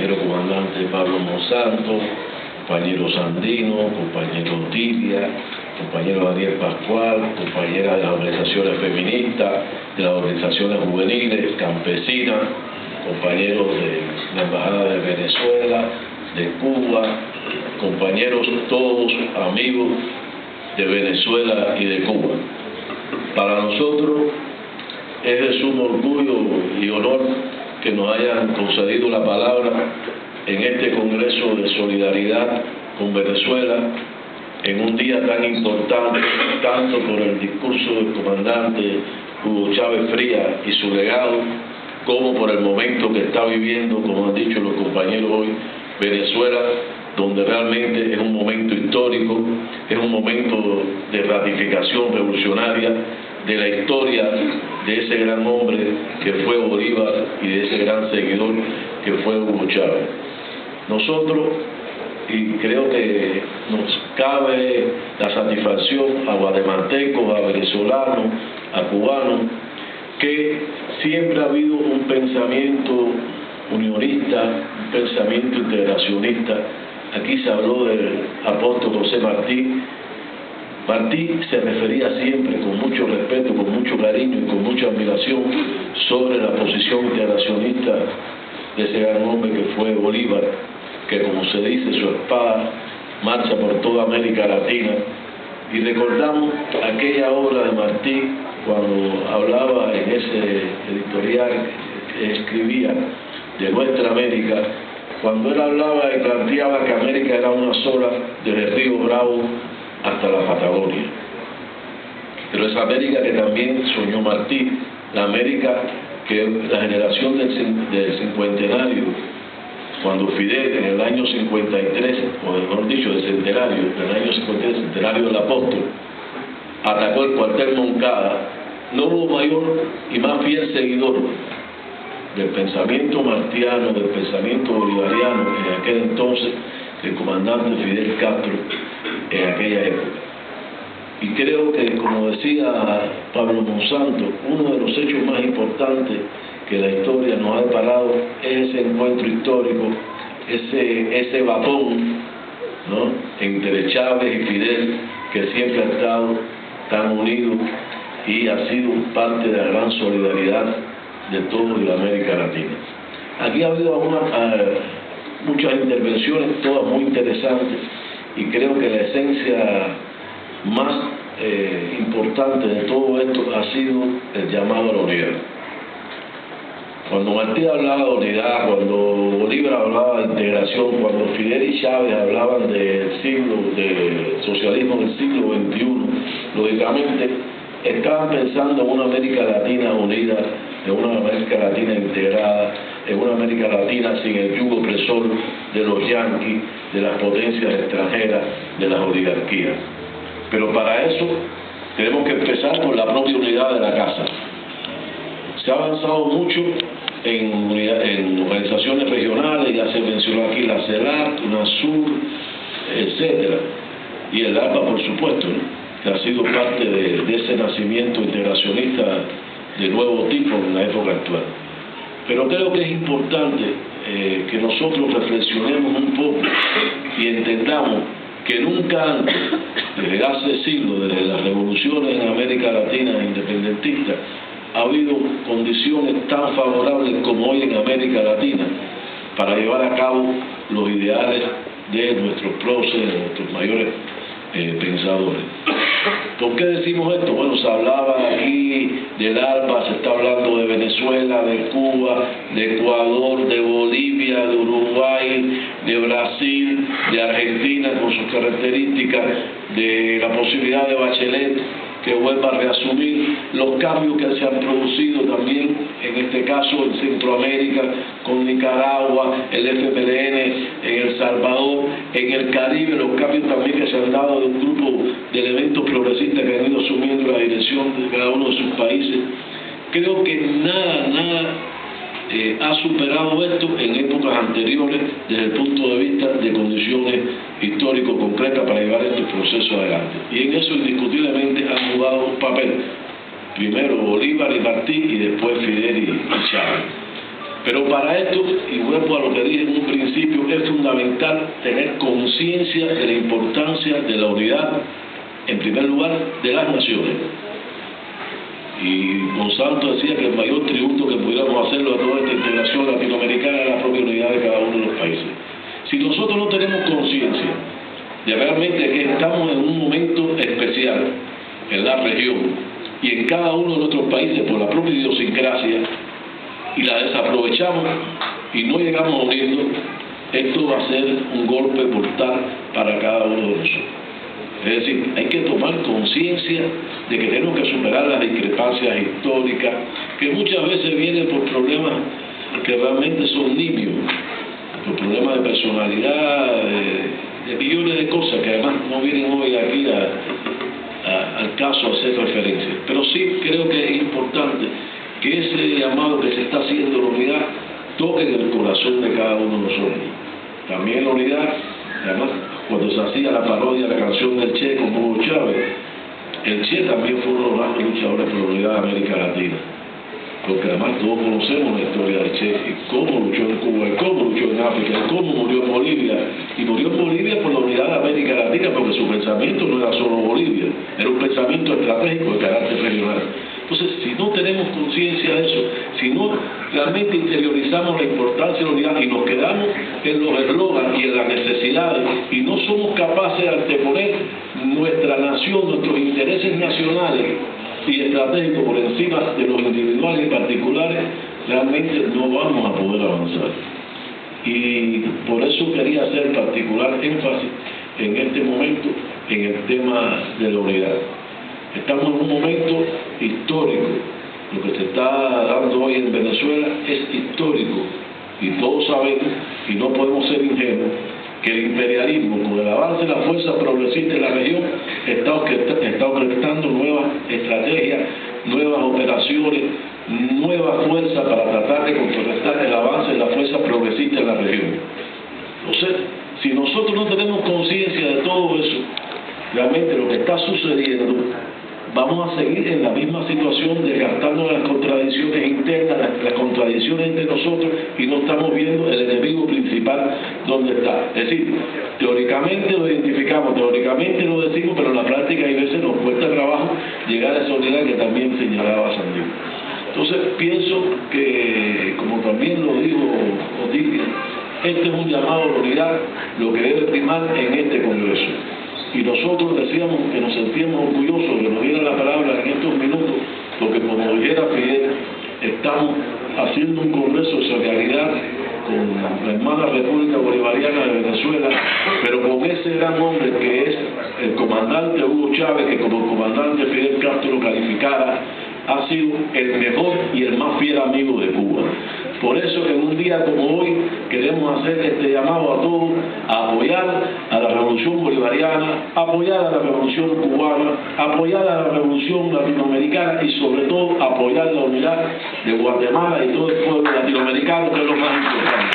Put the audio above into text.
compañero comandante Pablo Monsanto, compañero Sandino, compañero Tilia, compañero Daniel Pascual, compañeras de las organizaciones feministas, de las organizaciones juveniles, campesinas, compañeros de la Embajada de Venezuela, de Cuba, compañeros todos amigos de Venezuela y de Cuba. Para nosotros es de sumo orgullo y honor que nos hayan concedido la palabra en este Congreso de Solidaridad con Venezuela, en un día tan importante, tanto por el discurso del comandante Hugo Chávez Frías y su legado, como por el momento que está viviendo, como han dicho los compañeros hoy, Venezuela, donde realmente es un momento histórico, es un momento de ratificación revolucionaria de la historia de ese gran hombre que fue Bolívar y de ese gran seguidor que fue Hugo Chávez. Nosotros, y creo que nos cabe la satisfacción a guatemaltecos, a venezolanos, a cubanos, que siempre ha habido un pensamiento unionista, un pensamiento integracionista. Aquí se habló del apóstol José Martí. Martí se refería siempre con mucho respeto, con mucho cariño y con mucha admiración sobre la posición integracionista de ese gran hombre que fue Bolívar, que como se dice, su espada marcha por toda América Latina. Y recordamos aquella obra de Martí cuando hablaba en ese editorial que escribía de Nuestra América, cuando él hablaba y planteaba que América era una sola, desde el Río Bravo hasta la Patagonia. Pero esa América que también soñó Martí, la América que la generación del cincuentenario, cuando Fidel en el año 53, o mejor dicho, del centenario, en el año 53, centenario del apóstol, atacó el cuartel Moncada, no hubo mayor y más fiel seguidor del pensamiento martiano, del pensamiento bolivariano en aquel entonces, que el comandante Fidel Castro en aquella época. Y creo que, como decía Pablo Monsanto, uno de los hechos más importantes que la historia nos ha deparado es ese encuentro histórico, ese batón, ¿no?, entre Chávez y Fidel, que siempre ha estado tan unido y ha sido parte de la gran solidaridad de todos de la América Latina. Aquí ha habido muchas intervenciones, todas muy interesantes, y creo que la esencia más importante de todo esto ha sido el llamado a la unidad. Cuando Martí hablaba de unidad, cuando Bolívar hablaba de integración, cuando Fidel y Chávez hablaban del socialismo del siglo XXI, lógicamente estaban pensando en una América Latina unida, en una América Latina integrada, en una América Latina sin el yugo opresor de los yanquis, de las potencias extranjeras, de las oligarquías. Pero para eso tenemos que empezar por la propia unidad de la casa. Se ha avanzado mucho en organizaciones regionales, ya se mencionó aquí la CELAC, UNASUR, etcétera, y el ALBA, por supuesto, ¿no?, que ha sido parte de ese nacimiento integracionista de nuevo tipo en la época actual. Pero creo que es importante que nosotros reflexionemos un poco y entendamos que nunca antes, desde hace siglos, desde las revoluciones en América Latina independentistas, ha habido condiciones tan favorables como hoy en América Latina para llevar a cabo los ideales de nuestros próceres, de nuestros mayores pensadores. ¿Por qué decimos esto? Bueno, se hablaba aquí del ALBA, se está hablando de Venezuela, de Cuba, de Ecuador, de Bolivia, de Uruguay, de Brasil, de Argentina con sus características, de la posibilidad de Bachelet que vuelva a reasumir los cambios que se han producido también, en este caso en Centroamérica, con Nicaragua, el FMLN en El Salvador, en el Caribe, los cambios también que se han dado de un grupo de elementos progresistas que han ido asumiendo la dirección de cada uno de sus países. Creo que nada ha superado esto en épocas anteriores desde el punto de vista de condiciones históricos concretas para llevar estos procesos adelante. Y en eso indiscutiblemente han jugado un papel, primero Bolívar y Martí y después Fidel y Chávez. Pero para esto, y vuelvo a lo que dije en un principio, es fundamental tener conciencia de la importancia de la unidad, en primer lugar, de las naciones. Y Monsanto decía que el mayor tributo que pudiéramos hacerlo a toda esta integración latinoamericana es la propia unidad de cada uno de los países. Si nosotros no tenemos conciencia de realmente que estamos en un momento especial en la región y en cada uno de nuestros países por la propia idiosincrasia, y la desaprovechamos y no llegamos a unirnos, esto va a ser un golpe mortal para cada uno de nosotros. Es decir, hay que tomar conciencia de que tenemos que superar las discrepancias históricas, que muchas veces vienen por problemas que realmente son nimios, por problemas de personalidad, de millones de cosas que además no vienen hoy aquí al caso a hacer referencia. Pero sí creo que es importante que ese llamado que se está haciendo a la unidad toque en el corazón de cada uno de nosotros. También la unidad, además, cuando se hacía la parodia de la canción del Che con Hugo Chávez, el Che también fue uno de los grandes luchadores por la unidad de América Latina. Porque además todos conocemos la historia del Che, y cómo luchó en Cuba, y cómo luchó en África, y cómo murió en Bolivia. Y murió en Bolivia por la unidad de América Latina, porque su pensamiento no era solo Bolivia, era un pensamiento estratégico de carácter regional. Entonces, si no tenemos conciencia de eso, si no realmente interiorizamos la importancia de la unidad y nos quedamos en los eslogans y en las necesidades y no somos capaces de anteponer nuestra nación, nuestros intereses nacionales y estratégicos por encima de los individuales y particulares, realmente no vamos a poder avanzar. Y por eso quería hacer particular énfasis en este momento en el tema de la unidad. Estamos en un momento histórico. Lo que se está dando hoy en Venezuela es histórico. Y todos sabemos, y no podemos ser ingenuos, que el imperialismo, con el avance de la fuerza progresista en la región, está orquestando nuevas estrategias, nuevas operaciones, nuevas fuerzas para tratar de contrarrestar el avance de la fuerza progresista en la región. Entonces, si nosotros no tenemos conciencia de todo eso, realmente lo que está sucediendo, vamos a seguir en la misma situación, desgastando las contradicciones internas, las contradicciones entre nosotros, y no estamos viendo el enemigo principal donde está. Es decir, teóricamente lo identificamos, teóricamente lo decimos, pero en la práctica hay veces nos cuesta trabajo llegar a esa unidad que también señalaba Sandino. Entonces pienso que, como también lo dijo Otilia, este es un llamado a la unidad, lo que debe primar en este Congreso. Y nosotros decíamos que nos sentíamos orgullosos de que nos diera la palabra en estos minutos, porque como dijera Fidel, estamos haciendo un congreso de solidaridad con la hermana República Bolivariana de Venezuela, pero con ese gran hombre que es el comandante Hugo Chávez, que como el comandante Fidel Castro lo calificara, ha sido el mejor y el más fiel amigo de Cuba. Por eso en un día como hoy queremos hacer este llamado a todos a apoyar a la revolución bolivariana, apoyar a la revolución cubana, apoyar a la revolución latinoamericana y sobre todo apoyar la unidad de Guatemala y todo el pueblo latinoamericano, que es lo más importante.